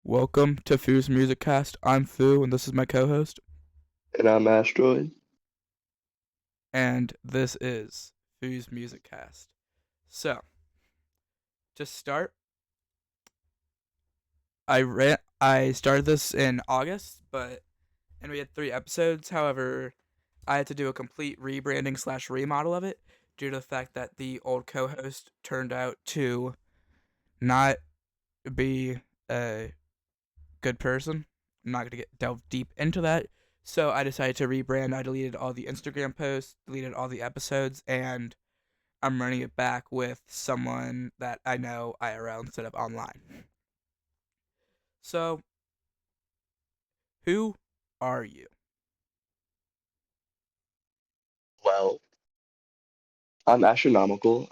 Welcome to Foo's Music Cast. I'm Foo, and this is my co-host. And I'm Astroid. And this is Foo's Music Cast. So, to start, I started this in August, and we had 3 episodes. However, I had to do a complete rebranding slash remodel of it due to the fact that the old co-host turned out to not be a good person. I'm not gonna delve deep into that. So I decided to rebrand. I deleted all the Instagram posts, deleted all the episodes, and I'm running it back with someone that I know IRL instead of online. So, who are you? Well, I'm astronomical.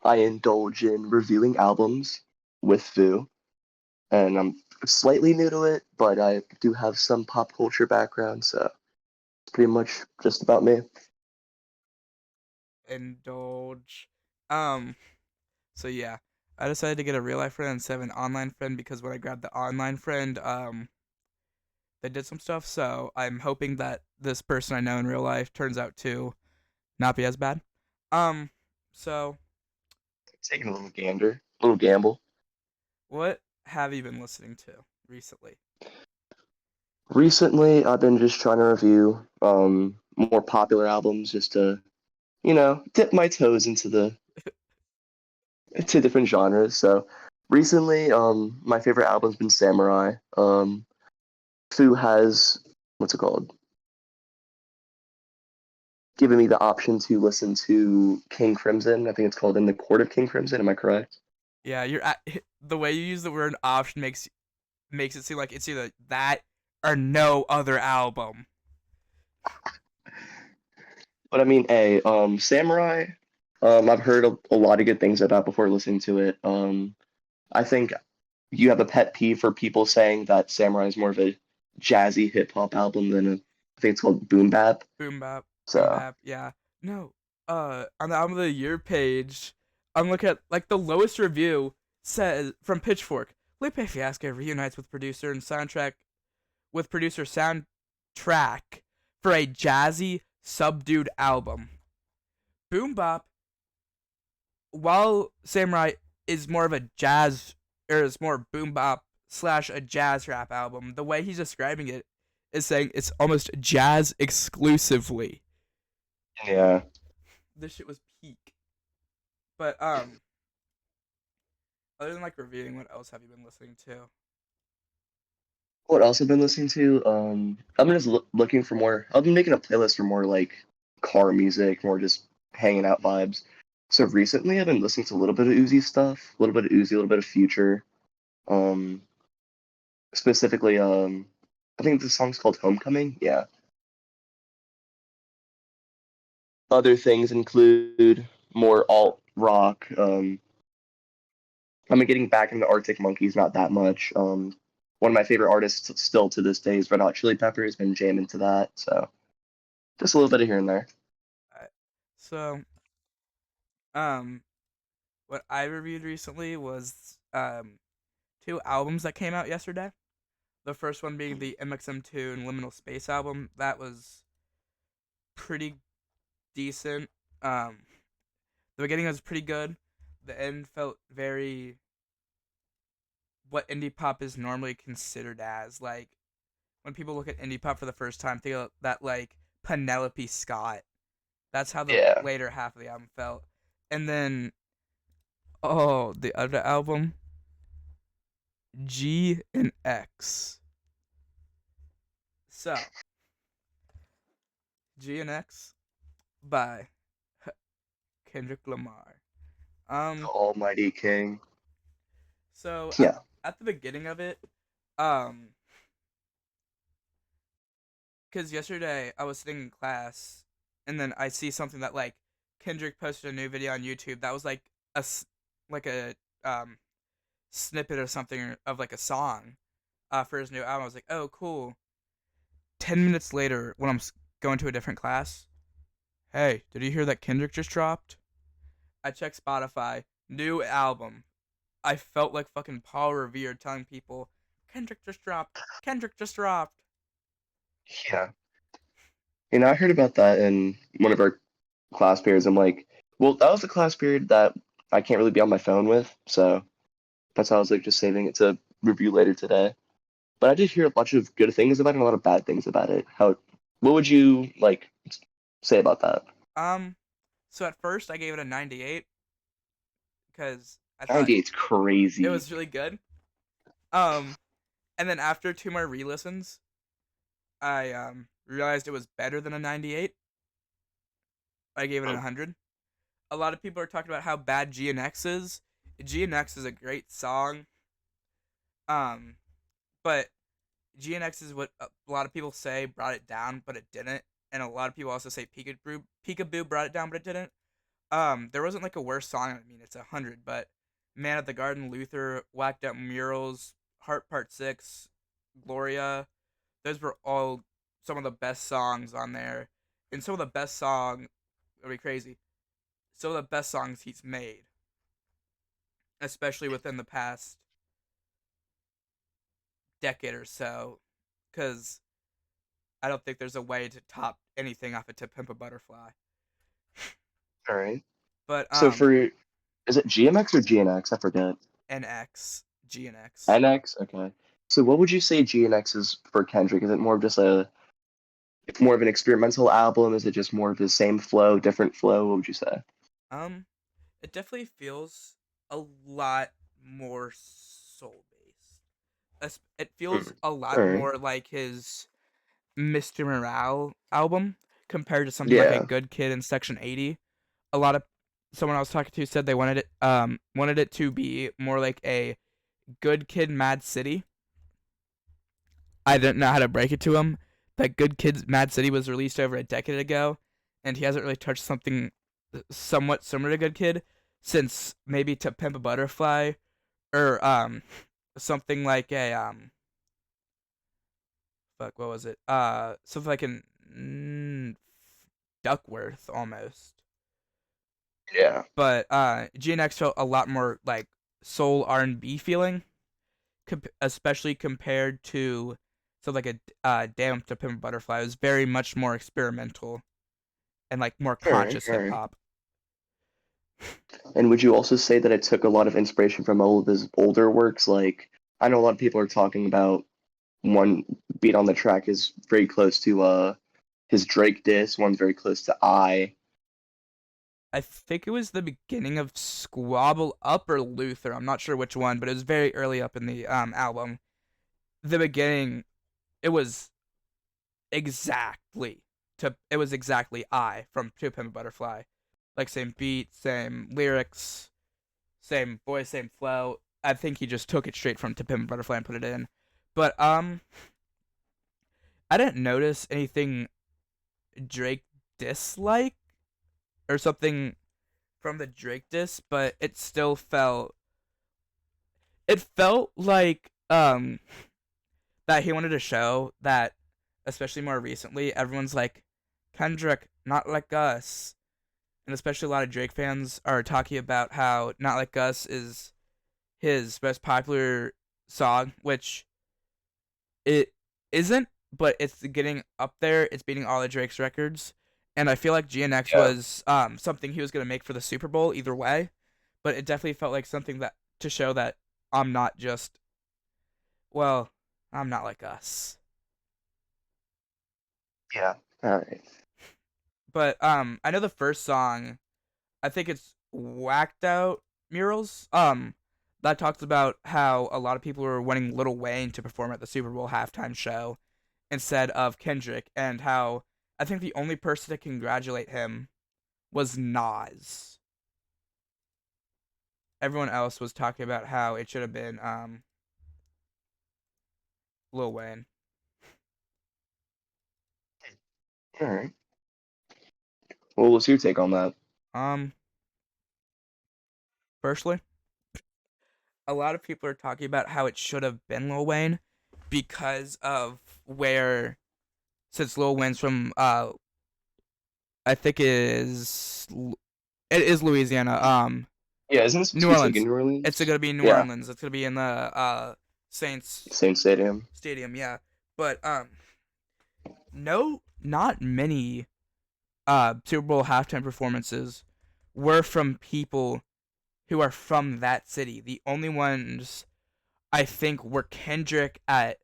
I indulge in reviewing albums with Vu, and I'm slightly new to it, but I do have some pop culture background, so it's pretty much just about me. Indulge. Um, so yeah. I decided to get a real life friend instead of an online friend because when I grabbed the online friend, they did some stuff, so I'm hoping that this person I know in real life turns out to not be as bad. Um, so Taking a little gander, a little gamble. what have you been listening to recently? Recently, I've been just trying to review more popular albums just to, dip my toes into different genres. So recently, my favorite album's been Samurai. Fu has what's it called? Given me the option to listen to King Crimson. I think it's called In the Court of King Crimson. Am I correct? Yeah, the way you use the word option makes it seem like it's either that or no other album. But I mean, Samurai. I've heard a lot of good things about before listening to it. I think you have a pet peeve for people saying that Samurai is more of a jazzy hip hop album than I think it's called boom bap. Boom bap, boom So bap. Yeah, no. On the album of the year page, I'm looking at like the lowest review says from Pitchfork. Lupe Fiasco reunites with producer soundtrack for a jazzy, subdued album. Boom bap, while Samurai is more of a jazz or is more boom bop slash a jazz rap album, the way he's describing it is saying it's almost jazz exclusively. yeah. This shit was peak. But other than like reviewing, what else have you been listening to? What else I've been listening to? I've been just looking for more. I've been making a playlist for more like car music, more just hanging out vibes. So recently, I've been listening to a little bit of Uzi stuff, a little bit of Uzi, a little bit of Future. Um, specifically, I think the song's called Homecoming. Yeah. Other things include more alt rock. I've been getting back into Arctic Monkeys, not that much. One of my favorite artists still to this day is Red Hot Chili Peppers. Been jamming to that, so just a little bit of here and there. So um, what I reviewed recently was two albums that came out yesterday. The first one being the mxmtoon Liminal Space album. That was pretty decent. The beginning was pretty good. The end felt very what indie pop is normally considered as. Like when people look at indie pop for the first time, think of that like Penelope Scott. That's how the Yeah. later half of the album felt. And then the other album, G and X. So G and X by Kendrick Lamar. The Um, Almighty King. so Yeah. at the beginning of it, um, because yesterday I was sitting in class, and then I see something that like Kendrick posted a new video on YouTube that was like like a snippet or something of like a song, for his new album. I was like, oh cool. 10 minutes later, when I'm going to a different class, hey, did you hear that Kendrick just dropped? I check Spotify, new album. I felt like fucking Paul Revere telling people, Kendrick just dropped. Kendrick just dropped. Yeah. I heard about that in one of our class periods. I'm like, well, that was a class period that I can't really be on my phone with, so that's how I was like just saving it to review later today. But I did hear a bunch of good things about it and a lot of bad things about it. What would you like say about that? Um, so at first I gave it a 98 because I thought 98's it crazy. was really good. Um, and then after two more re-listens, I realized it was better than a 98. I gave it a Hmm. 100. A lot of people are talking about how bad GNX is. GNX is a great song. Um, but GNX is what a lot of people say brought it down, but it didn't. And a lot of people also say Peekaboo brought it down, but it didn't. There wasn't like a worse song. I mean, it's 100, but Man at the Garden, Luther, Whacked Out Murals, Heart Part 6, Gloria, those were all some of the best songs on there. And some of the best songs, it'll be crazy, some of the best songs he's made, especially within the past decade or so, because I don't think there's a way to top anything off of To Pimp a Butterfly. All right. But So is it GMX or GNX? I forget. NX, GNX. NX? Okay. So what would you say GNX is for Kendrick? Is it more of just it's more of an experimental album? Is it just more of the same flow, different flow? What would you say? Um, it definitely feels a lot more soul based. It Hmm. feels a All lot right. more like his Mr. Morale album compared to something like a Yeah. Good Kid in Section 80. A lot of someone I was talking to said they wanted it to be more like a Good Kid Mad City. I didn't know how to break it to him. That Good Kid Mad City was released over a decade ago, and he hasn't really touched something somewhat similar to Good Kid since maybe To Pimp a Butterfly or something like a fuck, what was it? Something like an Duckworth almost. Yeah. But GNX felt a lot more like soul R&B feeling, especially compared to something like a Damn to Pimp a Butterfly. It was very much more experimental and like more All right. conscious All hip right. hop. And would you also say that it took a lot of inspiration from all of his older works? Like, I know a lot of people are talking about one beat on the track is very close to his Drake diss, one's very close to I. I think it was the beginning of Squabble Up or Luther. I'm not sure which one, but it was very early up in the album. The beginning, it was it was exactly I from To Pimp a Butterfly. Like same beat, same lyrics, same voice, same flow. I think he just took it straight from To Pimp a Butterfly and put it in. But I didn't notice anything Drake dislike or something from the Drake diss, but it felt like that he wanted to show that, especially more recently, everyone's like Kendrick, not like us, and especially a lot of Drake fans are talking about how "Not Like Us" is his most popular song, which it isn't, but it's getting up there. It's beating all of Drake's records, and I feel like GNX Yeah. was something he was gonna make for the Super Bowl either way, but it definitely felt like something that to show that I'm not just well, I'm not like us. Yeah. All right. But I know the first song. I think it's Whacked Out Murals. That talks about how a lot of people were wanting Lil Wayne to perform at the Super Bowl halftime show instead of Kendrick, and how I think the only person to congratulate him was Nas. Everyone else was talking about how it should have been Lil Wayne. All right. Well, what's your take on that? Um, Personally, a lot of people are talking about how it should have been Lil Wayne because of where since Lil Wayne's from I think it is Louisiana. Yeah, isn't this supposed New to be like in Orleans. New It's Orleans? gonna be in New Yeah, Orleans. It's gonna be in the Saints same stadium. Stadium. Yeah, but no, not many Super Bowl halftime performances were from people who are from that city. The only ones I think were Kendrick at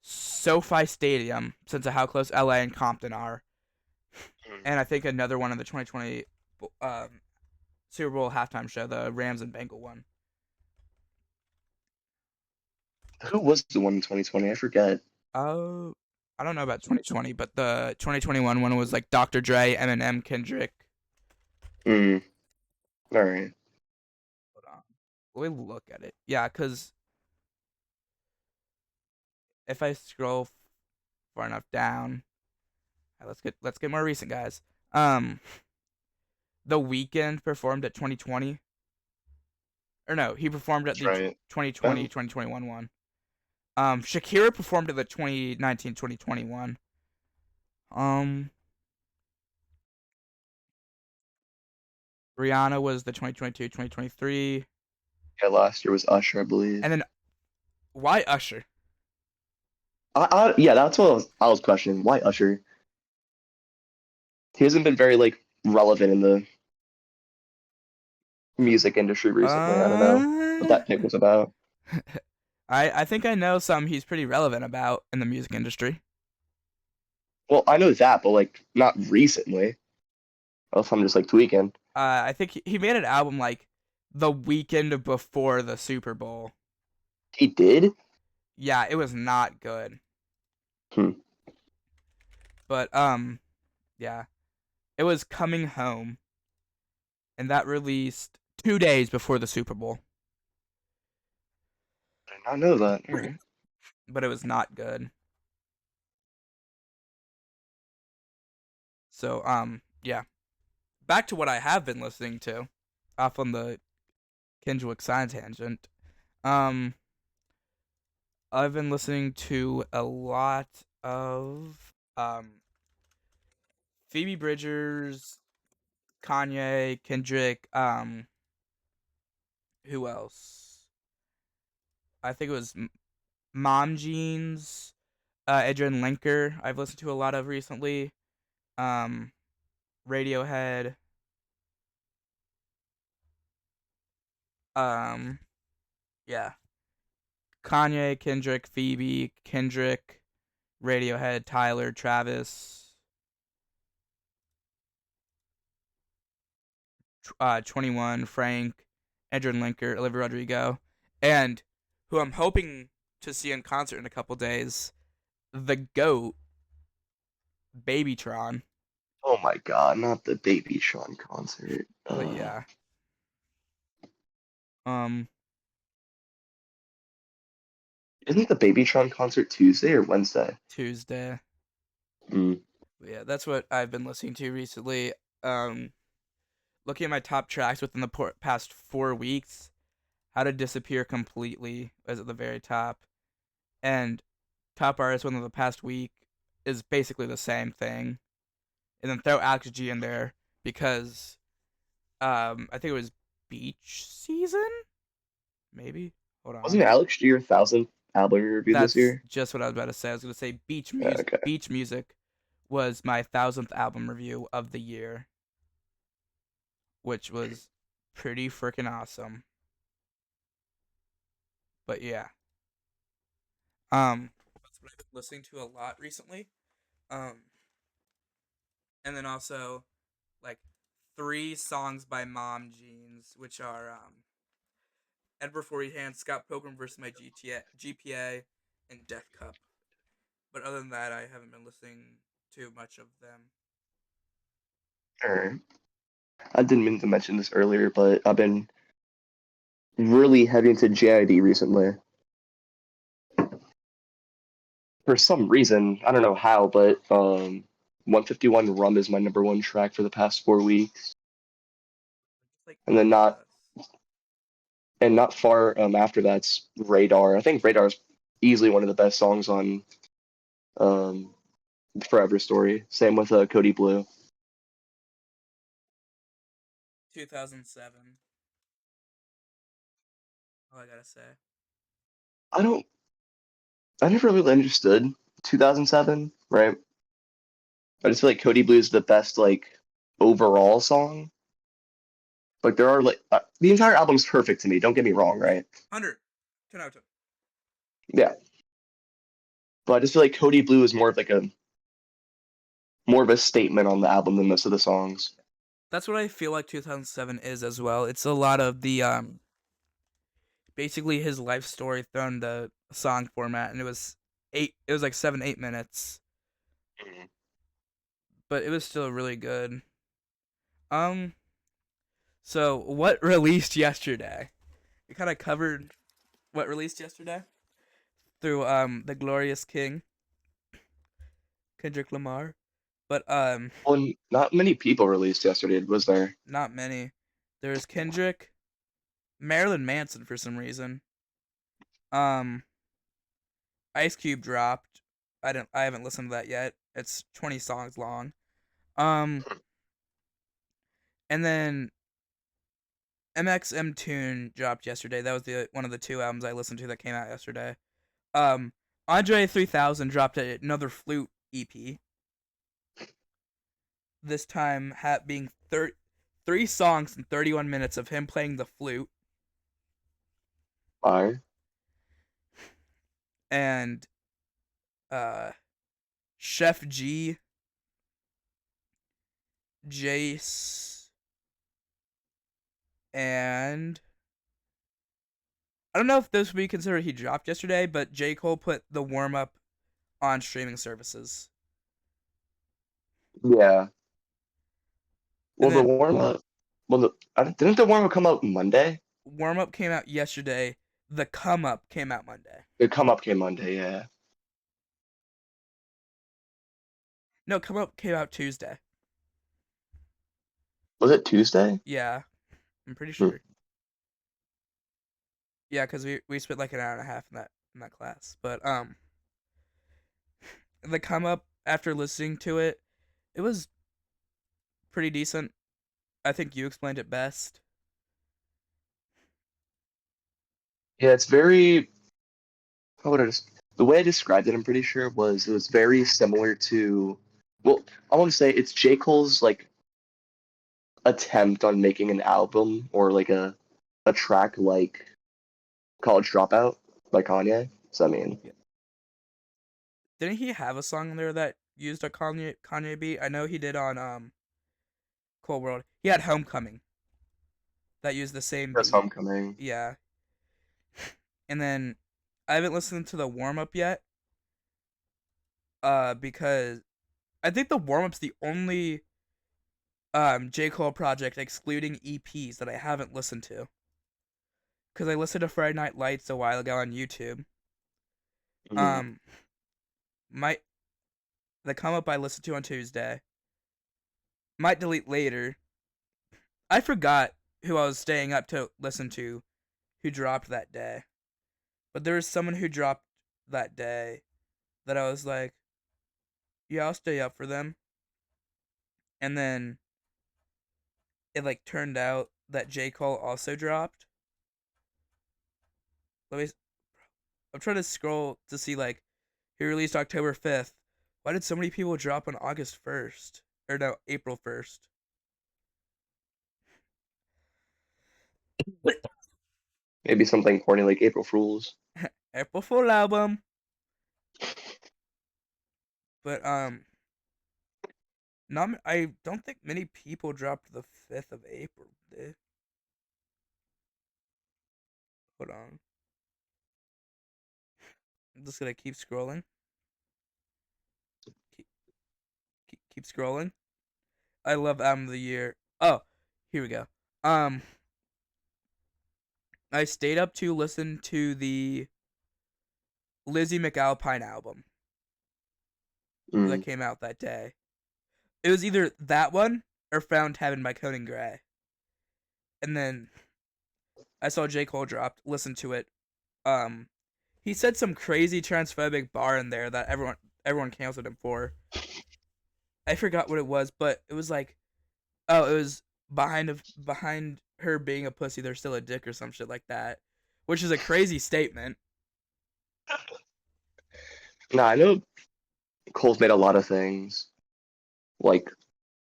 SoFi Stadium, since of how close LA and Compton are, Hmm. and I think another one in the 2020 Super Bowl halftime show, the Rams and Bengal one. Who was the one in 2020? I forget. Oh, I don't know about 2020, but the 2021 one was like Dr. Dre, Eminem, Kendrick. Hmm. All right. Hold on, let me look at it. Yeah, because if I scroll far enough down, let's get more recent, guys. Um, The Weeknd performed at 2020, or no, he performed at That's the right. 2020 Oh, 2021 one. Shakira performed at the 2019 2021. Um, Rihanna was the 2022 2023, yeah, last year was Usher, I believe. and then why Usher? Yeah, that's what I was questioning. Why Usher? He hasn't been very like relevant in the music industry recently. I don't know what Uh, that pick was about. I think I know some he's pretty relevant about in the music industry. Well, I know that, but like not recently. Else I'm just like tweaking. I think he made an album like the weekend before the Super Bowl. He did? Yeah, it was not good. Hmm. But yeah, it was Coming Home, and that released 2 days before the Super Bowl. I did not know that. All right. But it was not good. So yeah, back to what I have been listening to, off on the Kendrick science tangent. Um, I've been listening to a lot of Phoebe Bridgers, Kanye, Kendrick. Who else? I think it was Mom Jeans, Adrian Linker. I've listened to a lot of recently. Um, Radiohead. Um, yeah, Kanye, Kendrick, Phoebe, Kendrick, Radiohead, Tyler, Travis, 21, Frank, Adrian Linker, Olivia Rodrigo, and who I'm hoping to see in concert in a couple days, the GOAT, Babytron. Oh my God, not the Baby Sean concert. But yeah, um, Isn't the Babytron concert Tuesday or Wednesday? Tuesday. Hmm. But yeah, that's what I've been listening to recently. Um, Looking at my top tracks within the past 4 weeks, How to Disappear Completely was at the very top, and top artist within the past week is basically the same thing. And then throw Alex G in there because I think it was Beach Season, maybe. Hold Wasn't on, Alex G your thousandth album review this that's year? just what I was about to say. I was gonna say Beach Yeah, Music. okay. Beach Music was my 1000th album review of the year, which was pretty freaking awesome. But yeah, that's what I've been listening to a lot recently. Um, and then also like three songs by Mom Jeans, which are Edward Forty Hands, Scott Pilgrim versus my GPA, and Death Cup. But other than that, I haven't been listening to much of them. Alright. I didn't mean to mention this earlier, but I've been really heavy into JID recently. For some reason, I don't know how, but 151 Rum is my number one track for the past 4 weeks. Just like And then all of not us. and not far after that's Radar. I think Radar is easily one of the best songs on um, Forever Story. Same with Cody Blue. 2007. all I gotta say. I don't. I never really understood 2007. Right. I just feel like Cody Blue is the best like overall song. Like there are like the entire album's perfect to me. Don't get me wrong. Yeah, Right. 100. 10 out of 10. Yeah. But I just feel like Cody Blue is more of a statement on the album than most of the songs. That's what I feel like 2007 is as well. It's a lot of the basically his life story thrown the song format, and it was like 7 8 minutes, Mhm. but it was still really good. Um, so what released yesterday? We kind of covered what released yesterday through the Glorious King, Kendrick Lamar, but Well, not many people released yesterday, was there? not many. There's Kendrick, Marilyn Manson for some reason. Um, Ice Cube dropped. I haven't listened to that yet. It's 20 songs long. Um, and then mxmtoon dropped yesterday. That was the one of the two albums I listened to that came out yesterday. Um, Andre 3000 dropped another flute EP. This time being 3 songs and 31 minutes of him playing the flute, Fire. and Chef G, Jace, and I don't know if this would be considered he dropped yesterday, but J. Cole put the warm up on streaming services. Yeah. And Well, the then warm up. Well, didn't the warm up come out Monday? warm up came out yesterday. The come up came out Monday. The come up came Monday. Yeah. No, come up came out Tuesday. Was it Tuesday? Yeah, I'm pretty Hmm. sure. Yeah, because we spent like an hour and a half in that class. But the come up after listening to it, it was pretty decent. I think you explained it best. Yeah, it's very. How would I just? The way I described it, I'm pretty sure was it was very similar to. Well, I want to say it's J Cole's like attempt on making an album or like a track like College Dropout by Kanye. So I mean, Yeah. Didn't he have a song there that used a Kanye beat? I know he did on Cold World. He had Homecoming that used the same that's beat. Homecoming. Yeah. And then I haven't listened to the warm up yet. Because I think the warm up's the only J. Cole project excluding EPs that I haven't listened to. Because I listened to Friday Night Lights a while ago on YouTube. Mhm. Um might the come up I listened to on Tuesday. Might delete later. I forgot who I was staying up to listen to who dropped that day. But there was someone who dropped that day that I was like, yeah, I'll stay up for them. And then it like turned out that J. Cole also dropped. Let me. I'm trying to scroll to see like he released October 5th. Why did so many people drop on August 1st? Or no, April 1st. Maybe something corny like April Fools. April Fool album. But not I don't think many people dropped the 5th of April. Did. Hold on. I'm just gonna keep scrolling. Keep, keep scrolling. I love album of the year. Oh, here we go. Um, I stayed up to listen to the Lizzie McAlpine album that Mm. came out that day. It was either that one or Found Heaven by Conan Gray. And then I saw J. Cole dropped, listened to it. Um, he said some crazy transphobic bar in there that everyone canceled him for. I forgot what it was, but it was like, oh, it was behind her being a pussy, there's still a dick or some shit like that. which is a crazy statement. Nah, I know Cole's made a lot of things like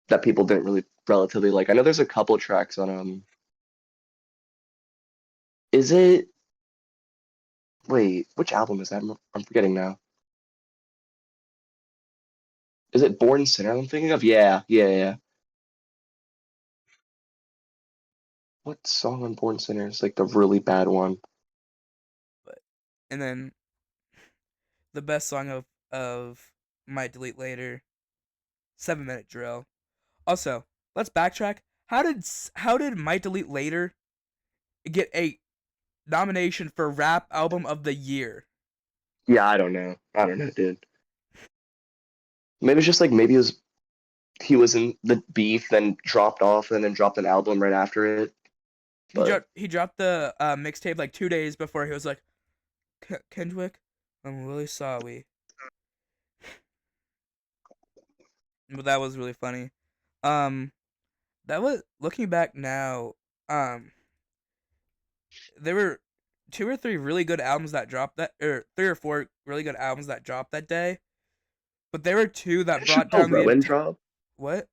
that people didn't really relatively like. I know there's a couple tracks on is it wait, which album is that? I'm forgetting now. Is it Born Sinner I'm thinking of? Yeah, yeah, yeah. What song on Born Sinner is like the really bad one? But and then the best song of Might Delete Later, 7 Minute Drill. Also, let's backtrack. How did Might Delete Later get a nomination for Rap Album of the Year? Yeah, I don't know. I don't know, dude. Maybe it's just like maybe it was he was in the beef, then dropped off, and then dropped an album right after it. He But dropped he dropped the mixtape like 2 days before he was like, Kendrick, I'm really sorry. But that was really funny. Um, that was looking back now. Um, there were two or three really good albums that dropped that, or three or four really good albums that dropped that day. But there were two that didn't brought Chappelle down the Rowan entire. drop? What?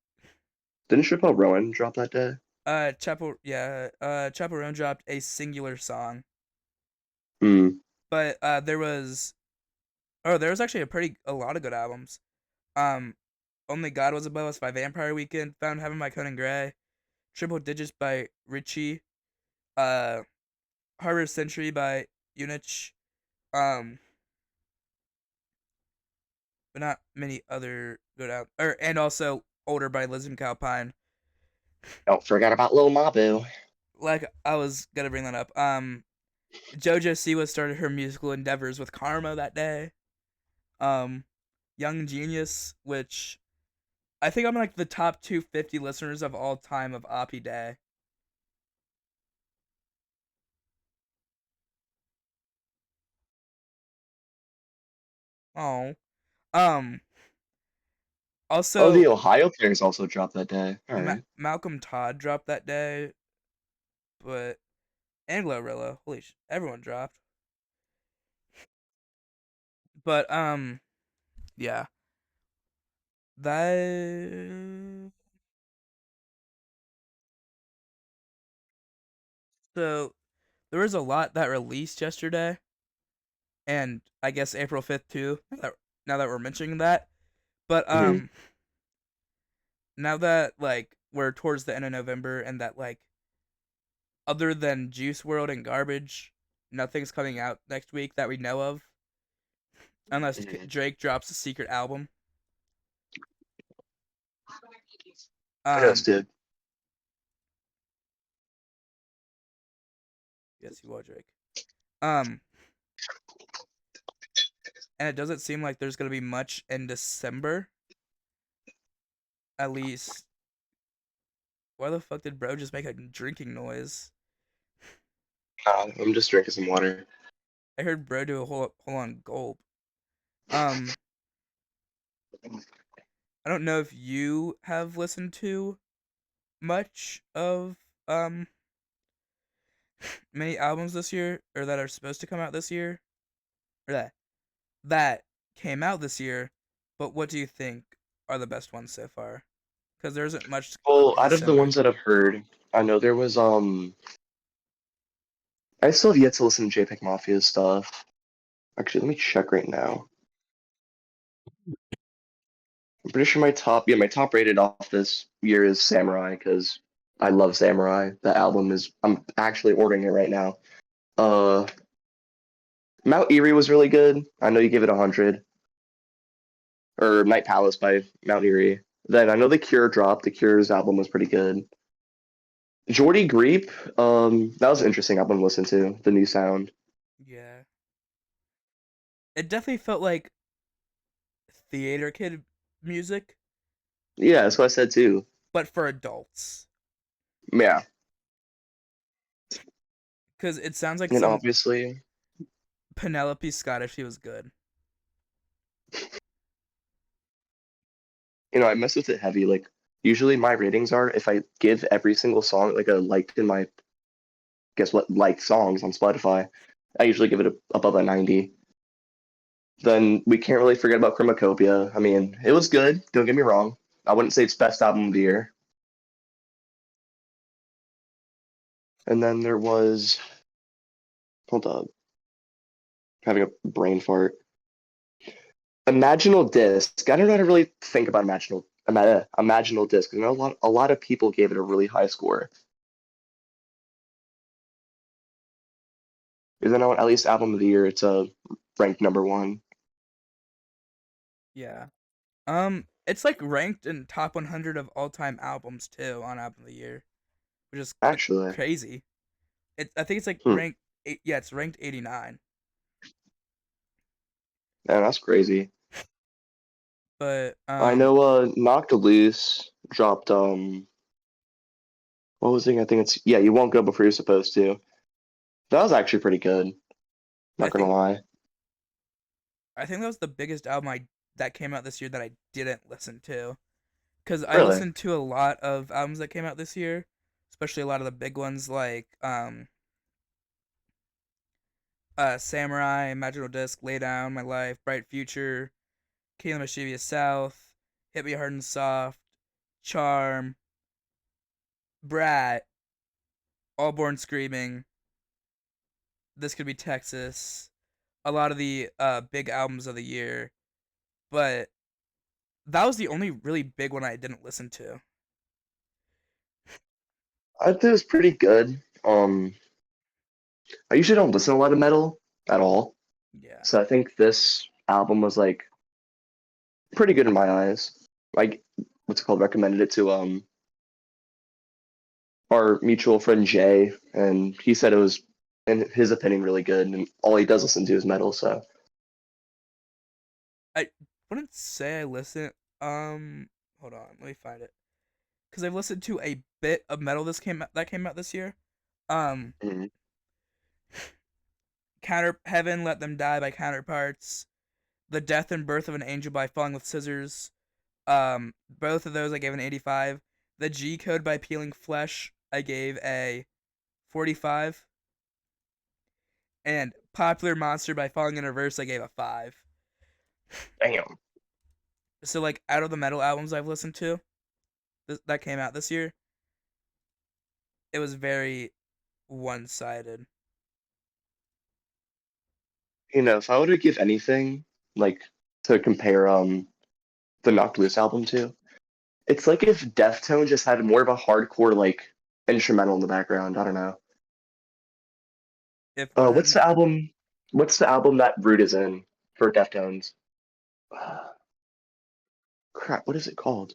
Didn't Chappelle Rowan drop that day? Chapel Roan dropped a singular song, Hmm. but there was actually a lot of good albums. Um, Only God Was Above Us by Vampire Weekend, Found Heaven by Conan Gray, Triple Digits by Richie, uh, Harbor Century by Unich, um, but not many other good albums. And also Older by Liz and Calpine. Don't forget about Lil Mabu. Like I was gonna bring that up. JoJo Siwa started her musical endeavors with Karma that day. Um, Young Genius, which I think I'm like the top 250 listeners of all time of Oppie Day. Oh, um, Oh, the also Ohio players also dropped that day. All right. Malcolm Todd dropped that day, but and Glorilla, everyone dropped. But yeah, that so there was a lot that released yesterday, and I guess April 5th too. Now that we're mentioning that, but Hmm. now that like we're towards the end of November and that like other than Juice World and Garbage, nothing's coming out next week that we know of, unless Drake drops a secret album. What else, Um, dude? yes, you will, Drake. Um, and it doesn't seem like there's gonna be much in December. At least, why the fuck did bro just make a drinking noise? I'm just drinking some water. I heard bro do a whole on gulp. Um, I don't know if you have listened to much of many albums this year or that are supposed to come out this year or that came out this year, but what do you think are the best ones so far? Because there isn't much Well, in out of the December. ones that I've heard, I know there was I still have yet to listen to JPEG Mafia's stuff. Actually, let me check right now. I'm pretty sure my top rated off this year is Samurai because I love Samurai. The album is I'm actually ordering it right now. Uh, Mount Erie was really good. I know you give it 100. Or Night Palace by Mount Erie. Then I know The Cure dropped. The Cure's album was pretty good. Jordy Greep, that was an interesting album to listen to. The new sound. Yeah, it definitely felt like theater kid music, Yeah, that's what I said too. but for adults. Yeah, Because it sounds like and some obviously, Penelope Scott if she was good. I mess with it heavy. Like usually my ratings are if I give every single song like a like in my guess what, like songs on Spotify. I usually give it above a 90. Then we can't really forget about Chromacopia. I mean, it was good. Don't get me wrong. I wouldn't say it's best album of the year. And then there was, hold up, having a brain fart. Imaginal Disc. I don't know how to really think about Imaginal Disc. I know a lot of people gave it a really high score. Because I know at least album of the year, it's a ranked number one. Yeah. It's like ranked in top 100 of all time albums too on album of the year, which is Actually, crazy. I think it's like hmm, ranked. Yeah, it's ranked 89. man, that's crazy. But I know Knocked Loose dropped what was it? I think it's yeah, You Won't Go Before You're Supposed to. That was actually pretty good, I not gonna think lie. I think that was the biggest album I that came out this year that I didn't listen to, because I Really? listened to a lot of albums that came out this year, especially a lot of the big ones like Samurai, Magical Disc, Lay Down, My Life, Bright Future, King of the Mischievous South, Hit Me Hard and Soft, Charm, Brat, All Born Screaming, This Could Be Texas, a lot of the big albums of the year, but that was the only really big one I didn't listen to. I think it was pretty good. I usually don't listen to a lot of metal at all, Yeah. so I think this album was like pretty good in my eyes. Like, what's it called? Recommended it to our mutual friend Jay, and he said it was, in his opinion, really good. And all he does listen to is metal, so I wouldn't say I listen. Hold on, let me find it. Because I've listened to a bit of metal that came out this year. Um, mhm. Counter Heaven, Let Them Die by Counterparts, The Death and Birth of an Angel by Falling with Scissors. Both of those I gave an 85. The G Code by Peeling Flesh I gave a 45, and Popular Monster by Falling in Reverse I gave a 5. Damn. So like out of the metal albums I've listened to that came out this year, it was very one-sided. If I were to give anything like to compare the Knocked Loose album to, it's like if Deftones just had more of a hardcore like instrumental in the background. I don't know. If what had What's the album? What's the album that Root is in for Deftones? Uh, Crap, what is it called?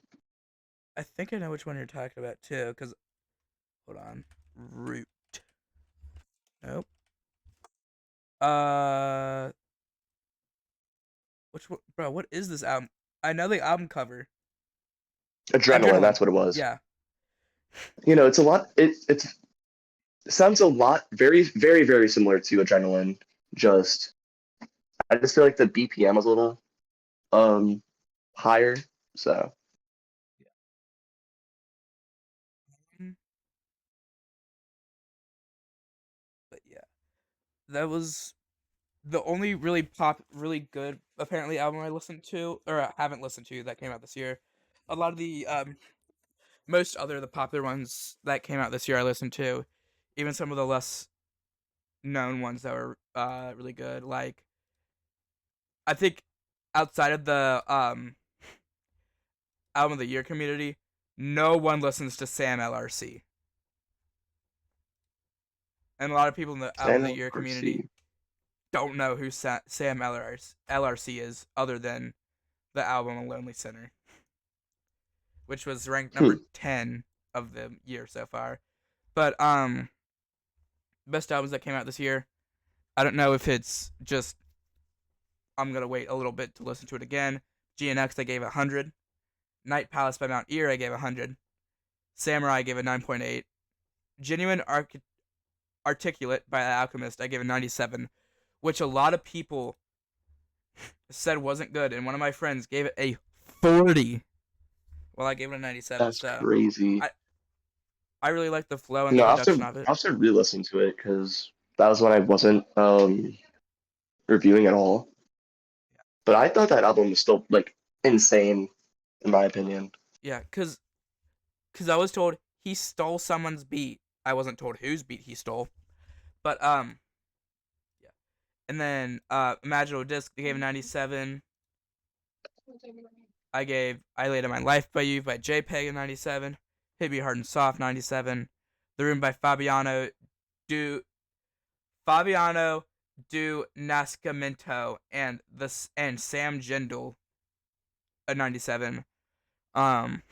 I think I know which one you're talking about too. Cause hold on, Root. Nope. Uh, bro? What is this album? I know the album cover. Adrenaline, Adrenaline. that's what it was. Yeah. It's a lot. It sounds a lot, very, very, very similar to Adrenaline. Just, I just feel like the BPM was a little um higher. So, Mm, But yeah, that was the only really good apparently album I listened to or haven't listened to that came out this year. A lot of the most other the popular ones that came out this year I listened to, even some of the less known ones that were really good. Like I think outside of the album of the year community, no one listens to Sam LRC, and a lot of people in the album of the Channel year community RC. don't know who Sam LRC is, other than the album A Lonely Sinner, which was ranked Hmm. number 10 of the year so far. But best albums that came out this year. I don't know if it's just I'm gonna wait a little bit to listen to it again. GNX I gave 100. Night Palace by Mount Ear I gave 100. Samurai I gave a 9.8. Genuine Articulate by The Alchemist I gave a 97, which a lot of people said wasn't good, and one of my friends gave it a 40. Well, I gave it a 97. That's So crazy. I I really like the flow and the No, production of it. I have to re-listen to it because that was when I wasn't reviewing at all. But I thought that album was still like insane, in my opinion. Yeah, cause I was told he stole someone's beat. I wasn't told whose beat he stole, but yeah. And then Imaginal Disc they gave 97. I Laid in My Life by You by JPEG in 97. Hit Me Hard and Soft 97. The Room by do Fabiano do Nascimento and Sam Jindal at 97. Um,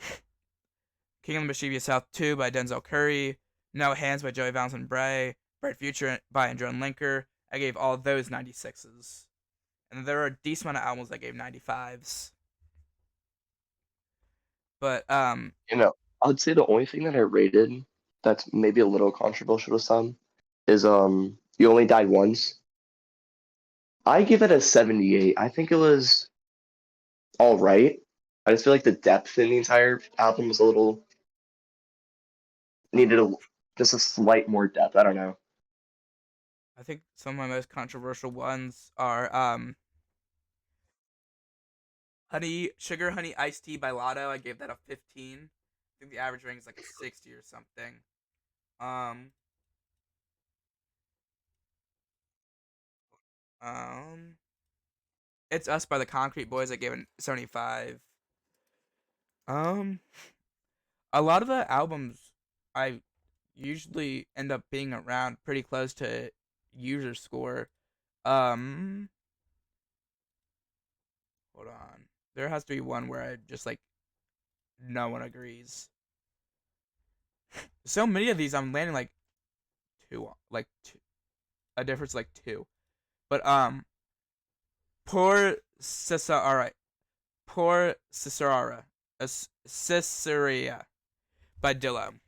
King of the Mischievous South 2 by Denzel Curry. No Hands by Joey Valentine Bray. Bright Future by Andron Linker. I gave all those 96s. And there are a decent amount of albums that gave 95s. But You know, I'd say the only thing that I rated that's maybe a little controversial to some is You Only Died Once. I give it a 78. I think it was all right. I just feel like the depth in the entire album was a little needed a just a slight more depth. I don't know. I think some of my most controversial ones are Sugar Honey Iced Tea by Lotto. I gave that a 15. I think the average rating is like a 60 or something. Um um It's Us by the Concrete Boys. I gave it 75. Um a lot of the albums I usually end up being around pretty close to user score. Um Hold on. There has to be one where I just like no one agrees. So many of these I'm landing like two, a difference like two. But poor Cesara, poor Cesara, Caesarea by Dillo.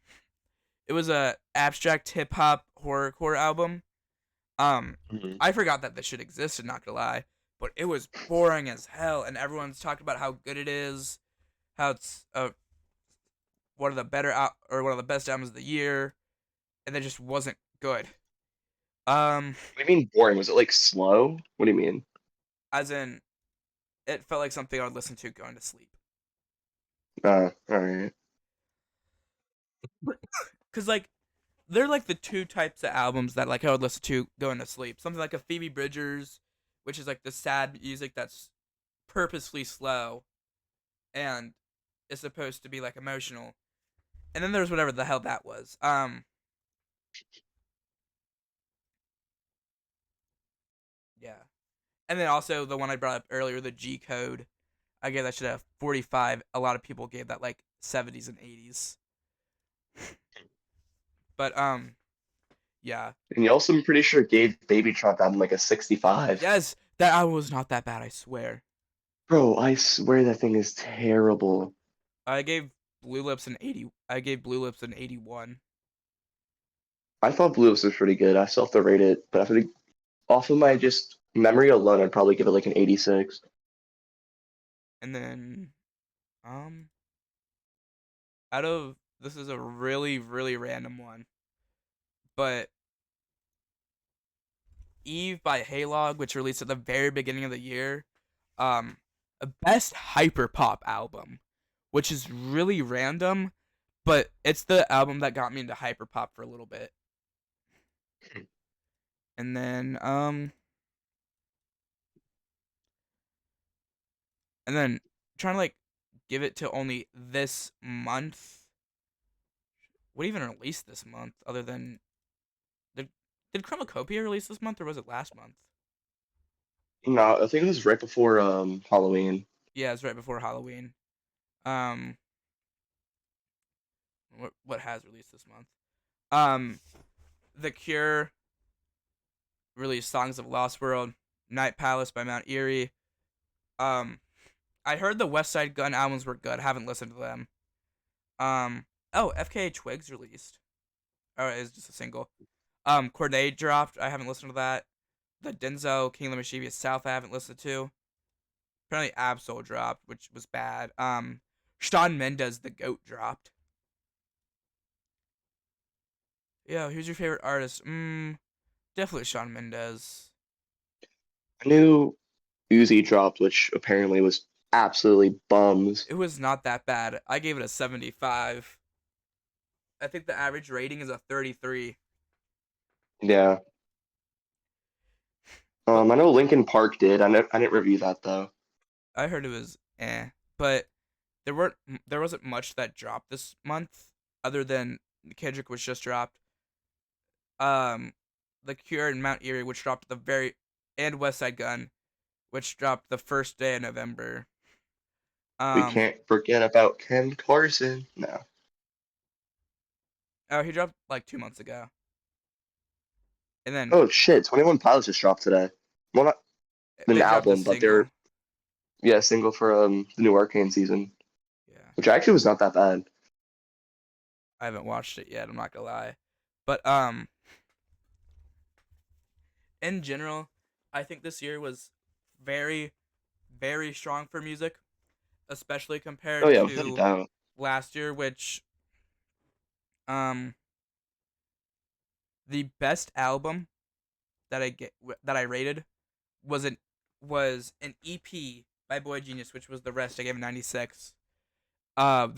It was a abstract hip hop horrorcore album. Um, Mhm. I forgot that this shit existed. Not gonna lie, but it was boring as hell, and everyone's talked about how good it is, how it's one of the or one of the best albums of the year, and it just wasn't good. Um, What do you mean boring? Was it like slow? What do you mean? as in, it felt like something I would listen to going to sleep. All right. Cause like they're like the two types of albums that like I would listen to going to sleep. Something like a Phoebe Bridgers, which is like the sad music that's purposefully slow and is supposed to be like emotional. And then there's whatever the hell that was. Yeah. And then also the one I brought up earlier, the G Code. I gave that shit a 45. A lot of people gave that like 70s and 80s. But yeah. And you also, I'm pretty sure, gave Baby Trump album like a 65. Yes, that album was not that bad, I swear. Bro, I swear that thing is terrible. I gave Blue Lips an 80. I gave Blue Lips an 81. I thought Blues was pretty good. I still have to rate it, but I think off of my just memory alone, I'd probably give it like an 86. And then um out of this is a really random one, but Eve by Haylog, which released at the very beginning of the year, um a best hyperpop album, which is really random, but it's the album that got me into hyperpop for a little bit. And then trying to like give it to only this month. What even released this month other than did did Chromacopia release this month or was it last month? No, I think it was right before Halloween. Yeah, it's right before Halloween. Um, what has released this month? Um, The Cure released Songs of Lost World, Night Palace by Mount Eerie. Um, I heard the West Side Gun albums were good. Haven't listened to them. Um, oh, FKA Twigs released. Oh, it's just a single. Corday dropped. I haven't listened to that. The Denzo King of the Mischievous South I haven't listened to. Apparently Absol dropped, which was bad. Shawn Mendes the Goat dropped. Yeah, who's your favorite artist? Definitely Shawn Mendes. I knew Uzi dropped, which apparently was absolutely bums. It was not that bad. I gave it a 75. I think the average rating is a 33. Yeah. But I know Linkin Park did. I didn't review that though. I heard it was But there weren't there wasn't much that dropped this month other than Kendrick was just dropped. Um, The Cure and Mount Erie, which dropped the very and West Side Gun, which dropped the first day of November. We Um, can't forget about Ken Carson. No. oh, he dropped like 2 months ago, and then Oh shit, 21 Pilots just dropped today. Well, not an they dropped a album, but they're single. yeah, single for the new Arcane season, Yeah, which actually was not that bad. I haven't watched it yet. I'm not gonna lie, but in general, I think this year was very, very strong for music, especially Oh compared yeah, without a to doubt. last year, which um the best album that I rated was an EP by Boy Genius, which was The Rest. I gave a 96. Hmm.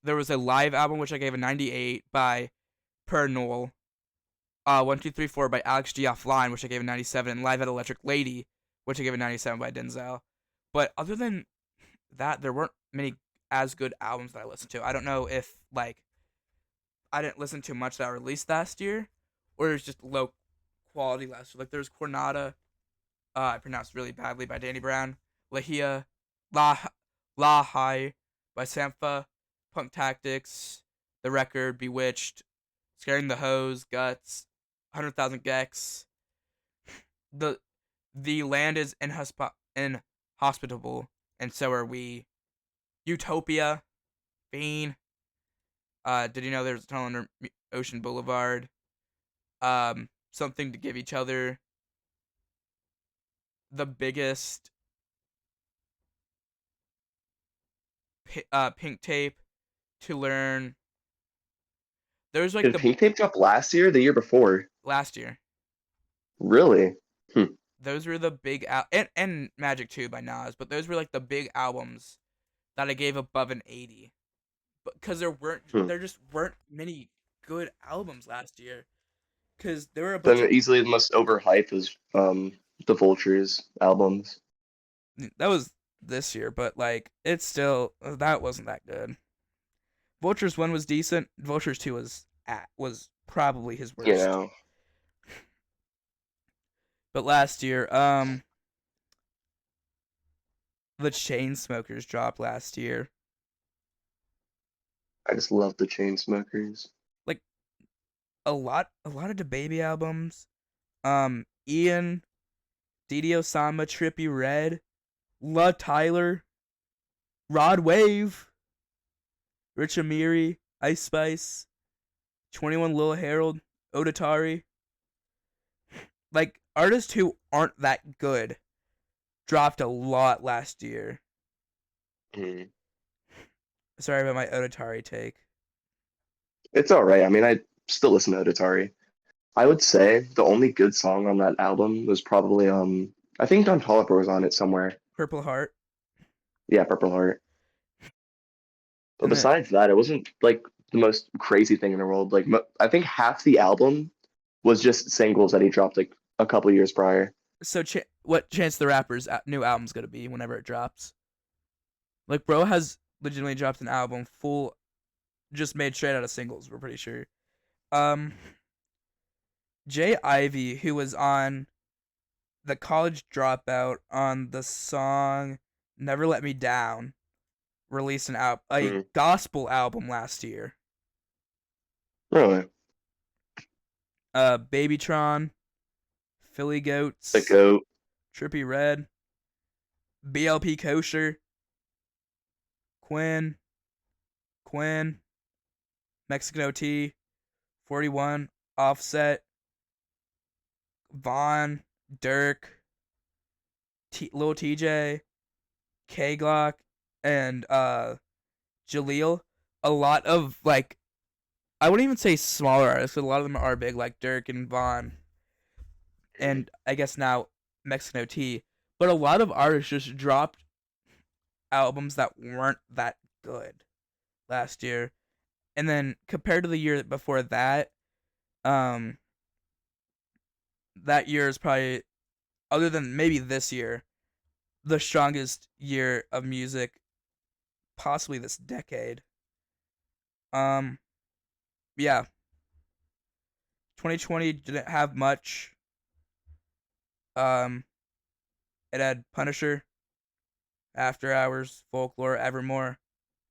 There was a live album which I gave a 98 by Per Noel. 1 2 3 4 by Alex G Offline, which I gave a 97, and Live at Electric Lady, which I gave a 97 by Denzel. But other than that, there weren't many as good albums that I listened to. I don't know if like I didn't listen to much that released last year, or it was just low quality last year. Like there's Cornada, I pronounced really badly by Danny Brown, Lahia, La La High by Sampha, Punk Tactics, The Record, Bewitched, Scaring the Hose, Guts, 100,000 Gex. The the land is inhospitable, and so are we. Utopia, Fiend. Did you know there's a tunnel under Ocean Boulevard? Something to give each other. The biggest. Pink tape to learn. There's like Did the Pink Tape drop last year, or the year before? last year. Really? Hmm. Those were the big and Magic 2 by Nas, but those were like the big albums that I gave above an 80. But because Hmm. there just weren't many good albums last year. Because there were a bunch Then of easily the most overhyped was the Vultures albums. that was this year, but like it's still that wasn't that good. Vultures 1 was decent. Vultures 2 was probably his You worst. know, But last year, the Chainsmokers dropped last year. I just love the Chainsmokers. Like a lot of the baby albums. Ian, Didi Osama, Trippy Red, La Tyler, Rod Wave, Rich Amiri, Ice Spice, 21 Lil Harold, Odatari. Like artists who aren't that good dropped a lot last year. Hmm. Sorry about my Odatari take. It's all right. I mean, I still listen to Odatari. I would say the only good song on that album was probably I think Don Toliver was on it somewhere. Purple Heart. Yeah, Purple Heart. But And then besides that, it wasn't like the most crazy thing in the world. Like I think half the album was just singles that he dropped like a couple years prior. what Chance the Rapper's new album's gonna be whenever it drops? Like, bro has legitimately dropped an album full, just made straight out of singles. We're pretty sure. Um, Jay Ivy, who was on the College Dropout on the song "Never Let Me Down," released a Hmm. gospel album last year. Really? Babytron, Philly The Goats, goat. Trippy Red, BLP Kosher, Quinn, Quinn, Mexican OT, 41, Offset, Vaughn, Dirk, Lil TJ, K Glock, and Jaleel. A lot of like I wouldn't even say smaller artists, 'cause a lot of them are big, like Dirk and Vaughn, and I guess now mxmtoon. But a lot of artists just dropped albums that weren't that good last year, and then compared to the year before that, um, that year is probably, other than maybe this year, the strongest year of music possibly this decade. Um, yeah, 2020 didn't have much. Um, it had Punisher, After Hours, Folklore, Evermore,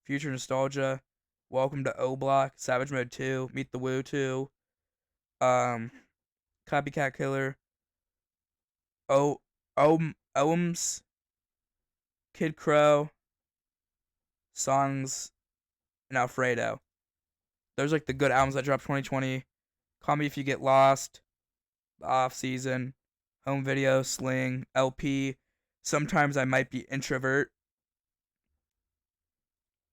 Future Nostalgia, Welcome to O Block, Savage Mode 2, Meet the Woo 2, um, Copycat Killer, Ohms, Kid Crow, Songs, and Alfredo. Those are like the good albums that dropped 2020. Call Me If You Get Lost, The Off Season, Home Video, Sling, LP. Sometimes I Might Be Introvert.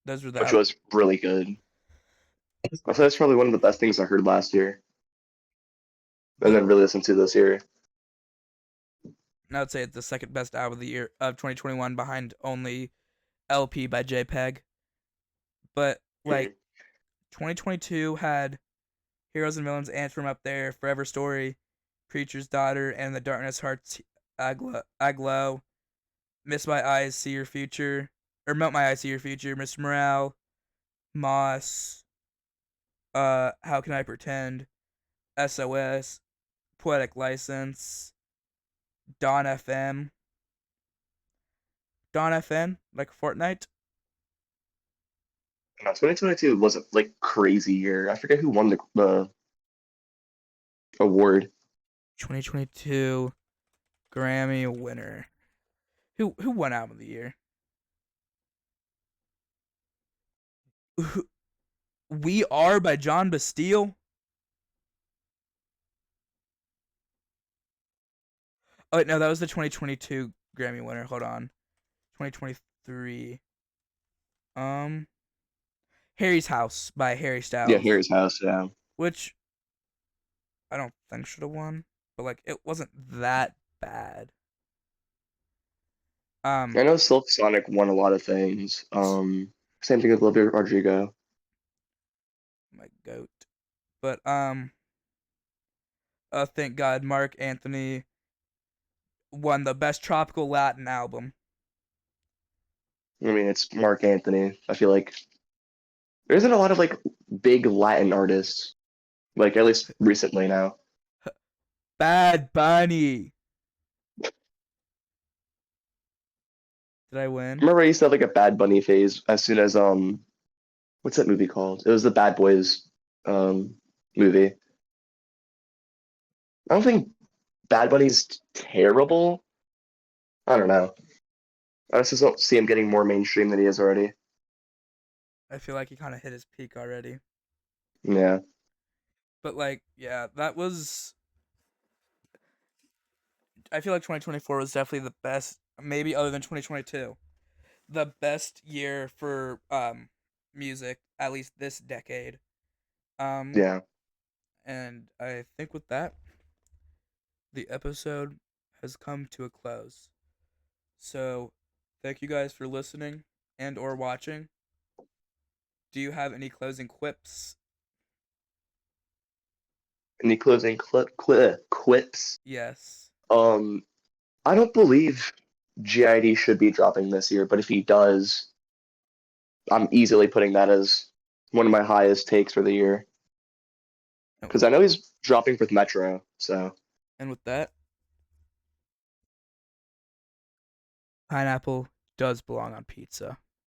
Those were the which was really good. I think that's probably one of the best things I heard last year, and the then really listened to this year. I would say it's the second best album of the year of 2021 behind only LP by JPEG. But like Mhm. 2022 had Heroes and Villains Anthem up there, Forever Story, Preacher's Daughter, and the Darkness Hearts Aglow, Miss My Eyes, See Your Future, or Melt My Eyes, See Your Future, Mr. Morale, Moss, How Can I Pretend, SOS, Poetic License, Dawn FM, Dawn FM, like Fortnite. No, 2022 was a like crazy year. I forget who won the award. 2022 Grammy winner. Who won album of the year? We Are by John Bastille. Oh wait, no, that was the 2022 Grammy winner. Hold on, 2023. Um, Harry's House by Harry Yeah, Styles, Harry's House. Yeah, which I don't think should have won, but like it wasn't that bad. I Um, know Silk Sonic won a lot of things. Same thing with Olivia Rodrigo. my goat. But thank God, Mark Anthony won the best tropical Latin album. I mean, it's Mark Anthony. I feel like there isn't a lot of like big Latin artists, like at least recently now. Bad Bunny. Did I win? Remember, I used to have like a Bad Bunny phase as soon as what's that movie called? It was the Bad Boys um movie. I don't think Bad Bunny's terrible. I don't know. I just don't see him getting more mainstream than he is already. I feel like he kind of hit his peak already. Yeah. But like, yeah, that was. I feel like 2024 was definitely the best, maybe other than 2022, the best year for music, at least this decade. Um, Yeah. and I think with that, the episode has come to a close. So, thank you guys for listening and or watching. Do you have any closing quips? Any closing quips? Yes. Um, I don't believe GID should be dropping this year, but if he does, I'm easily putting that as one of my highest takes for the year because I know he's dropping with Metro. So And with that, pineapple does belong on pizza.